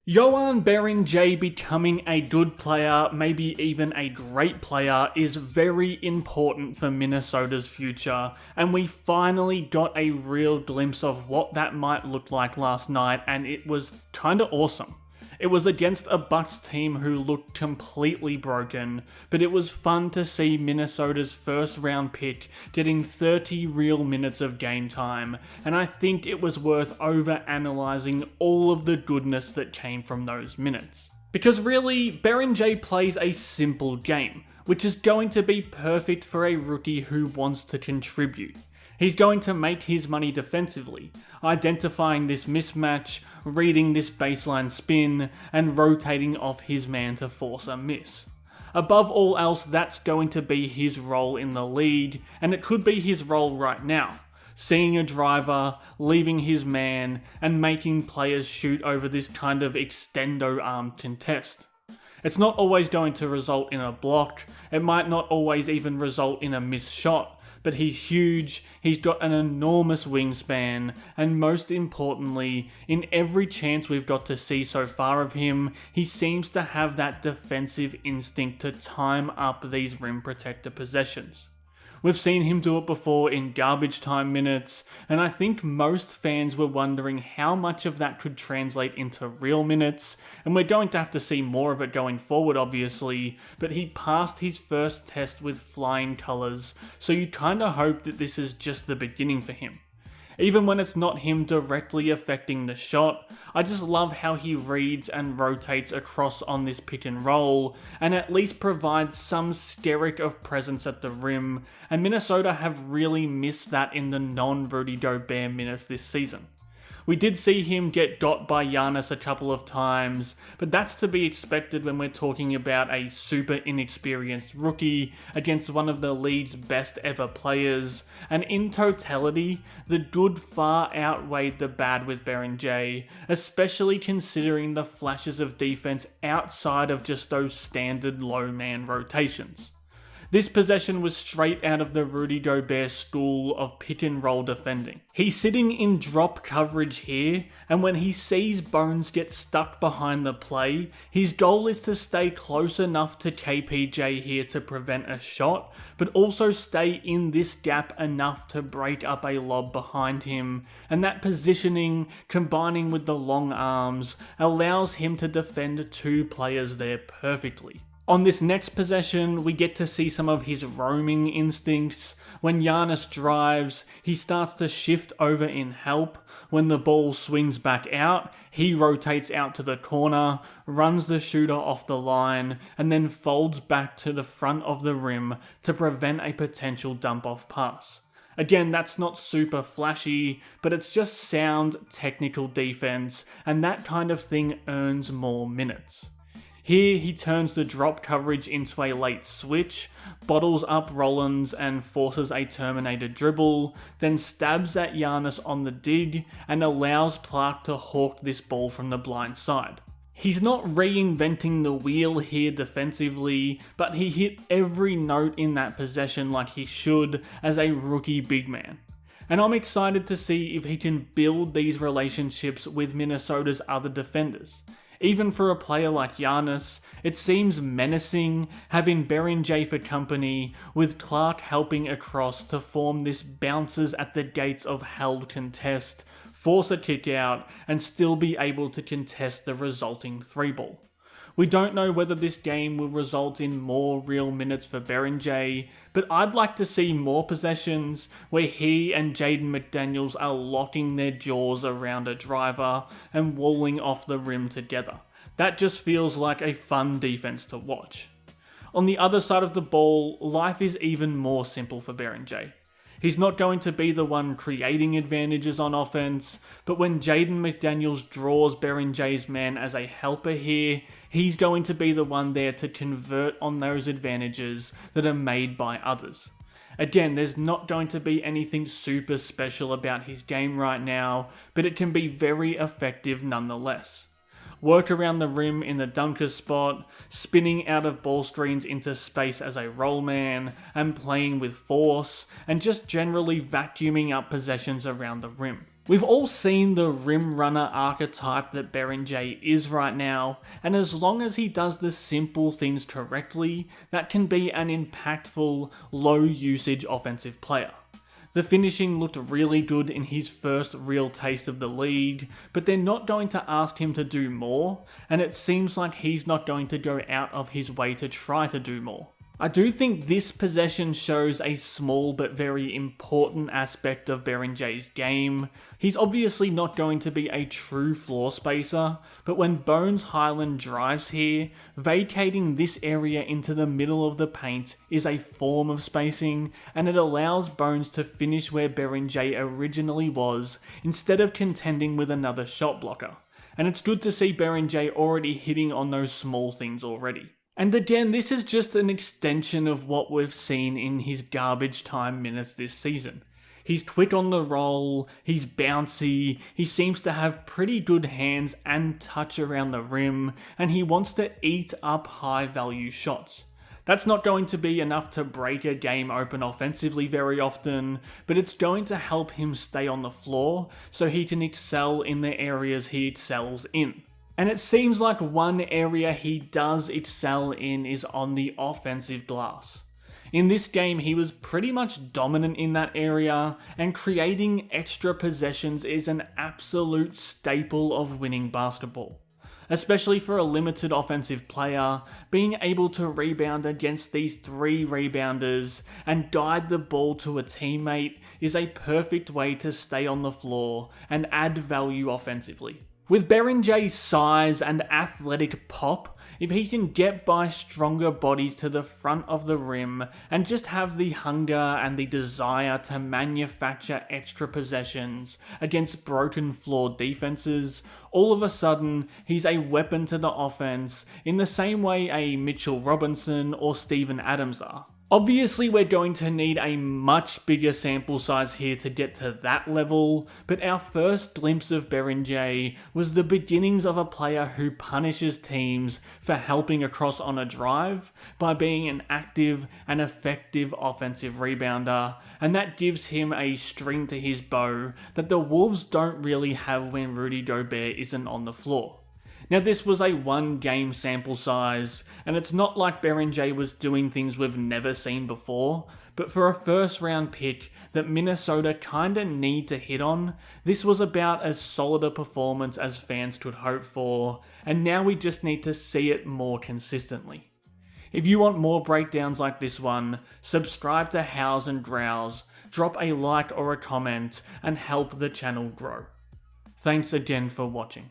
Joan Beringer becoming a good player, maybe even a great player, is very important for Minnesota's future, and we finally got a real glimpse of what that might look like last night, and it was kinda awesome. It was against a Bucks team who looked completely broken, but it was fun to see Minnesota's first round pick getting 30 real minutes of game time, and I think it was worth over-analysing all of the goodness that came from those minutes. Because really, Beringer plays a simple game, which is going to be perfect for a rookie who wants to contribute. He's going to make his money defensively, identifying this mismatch, reading this baseline spin, and rotating off his man to force a miss. Above all else, that's going to be his role in the league, and it could be his role right now. Seeing a driver, leaving his man, and making players shoot over this kind of extendo arm contest. It's not always going to result in a block, it might not always even result in a missed shot, but he's huge, he's got an enormous wingspan, and most importantly, in every chance we've got to see so far of him, he seems to have that defensive instinct to time up these rim protector possessions. We've seen him do it before in garbage time minutes, and I think most fans were wondering how much of that could translate into real minutes, and we're going to have to see more of it going forward obviously, but he passed his first test with flying colours, so you kinda hope that this is just the beginning for him. Even when it's not him directly affecting the shot, I just love how he reads and rotates across on this pick and roll, and at least provides some steric of presence at the rim, and Minnesota have really missed that in the non-Rudy Gobert minutes this season. We did see him get got by Giannis a couple of times, but that's to be expected when we're talking about a super inexperienced rookie against one of the league's best ever players, and in totality, the good far outweighed the bad with Beringer, especially considering the flashes of defense outside of just those standard low man rotations. This possession was straight out of the Rudy Gobert school of pick and roll defending. He's sitting in drop coverage here, and when he sees Bones get stuck behind the play, his goal is to stay close enough to KPJ here to prevent a shot, but also stay in this gap enough to break up a lob behind him, and that positioning, combining with the long arms, allows him to defend two players there perfectly. On this next possession, we get to see some of his roaming instincts. When Giannis drives, he starts to shift over in help. When the ball swings back out, he rotates out to the corner, runs the shooter off the line, and then folds back to the front of the rim to prevent a potential dump-off pass. Again, that's not super flashy, but it's just sound technical defense, and that kind of thing earns more minutes. Here, he turns the drop coverage into a late switch, bottles up Rollins and forces a Terminator dribble, then stabs at Giannis on the dig and allows Clark to hawk this ball from the blind side. He's not reinventing the wheel here defensively, but he hit every note in that possession like he should as a rookie big man. And I'm excited to see if he can build these relationships with Minnesota's other defenders. Even for a player like Giannis, it seems menacing having Beringer for company, with Clark helping across to form this bounces at the gates of hell contest, force a kick out, and still be able to contest the resulting three ball. We don't know whether this game will result in more real minutes for Beringer, but I'd like to see more possessions where he and Jaden McDaniels are locking their jaws around a driver and walling off the rim together. That just feels like a fun defense to watch. On the other side of the ball, life is even more simple for Beringer. He's not going to be the one creating advantages on offense, but when Jaden McDaniels draws Beringer's man as a helper here, he's going to be the one there to convert on those advantages that are made by others. Again, there's not going to be anything super special about his game right now, but it can be very effective nonetheless. Work around the rim in the dunker spot, spinning out of ball screens into space as a roll man, and playing with force, and just generally vacuuming up possessions around the rim. We've all seen the rim runner archetype that Beringer is right now, and as long as he does the simple things correctly, that can be an impactful, low usage offensive player. The finishing looked really good in his first real taste of the league, but they're not going to ask him to do more, and it seems like he's not going to go out of his way to try to do more. I do think this possession shows a small but very important aspect of Beringer's game. He's obviously not going to be a true floor spacer, but when Bones Hyland drives here, vacating this area into the middle of the paint is a form of spacing, and it allows Bones to finish where Beringer originally was, instead of contending with another shot blocker. And it's good to see Beringer already hitting on those small things already. And again, this is just an extension of what we've seen in his garbage time minutes this season. He's quick on the roll, he's bouncy, he seems to have pretty good hands and touch around the rim, and he wants to eat up high value shots. That's not going to be enough to break a game open offensively very often, but it's going to help him stay on the floor so he can excel in the areas he excels in. And it seems like one area he does excel in is on the offensive glass. In this game, he was pretty much dominant in that area, and creating extra possessions is an absolute staple of winning basketball. Especially for a limited offensive player, being able to rebound against these 3 rebounders and guide the ball to a teammate is a perfect way to stay on the floor and add value offensively. With Beringer's size and athletic pop, if he can get by stronger bodies to the front of the rim and just have the hunger and the desire to manufacture extra possessions against broken floor defenses, all of a sudden he's a weapon to the offense in the same way a Mitchell Robinson or Steven Adams are. Obviously, we're going to need a much bigger sample size here to get to that level, but our first glimpse of Beringer was the beginnings of a player who punishes teams for helping across on a drive by being an active and effective offensive rebounder, and that gives him a string to his bow that the Wolves don't really have when Rudy Gobert isn't on the floor. Now, this was a 1-game sample size, and it's not like Beringer was doing things we've never seen before, but for a first round pick that Minnesota kinda need to hit on, this was about as solid a performance as fans could hope for, and now we just need to see it more consistently. If you want more breakdowns like this one, subscribe to Howls and Growls, drop a like or a comment, and help the channel grow. Thanks again for watching.